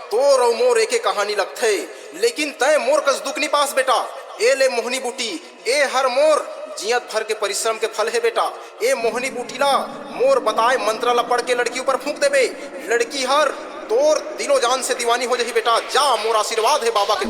तोर और मोर एके कहानी लगथे, लेकिन तय मोर कस दुख नी पास बेटा। ए ले मोहनी बूटी, ए हर मोर जियत भर के परिश्रम के फल है बेटा। ए मोहनी बूटी ला मोर बताए मंत्र ला पढ़ के लड़की ऊपर फूंक देबे, लड़की हर तोर दिलो जान से दीवानी हो जाही बेटा। जा मोर आशीर्वाद है बाबा के।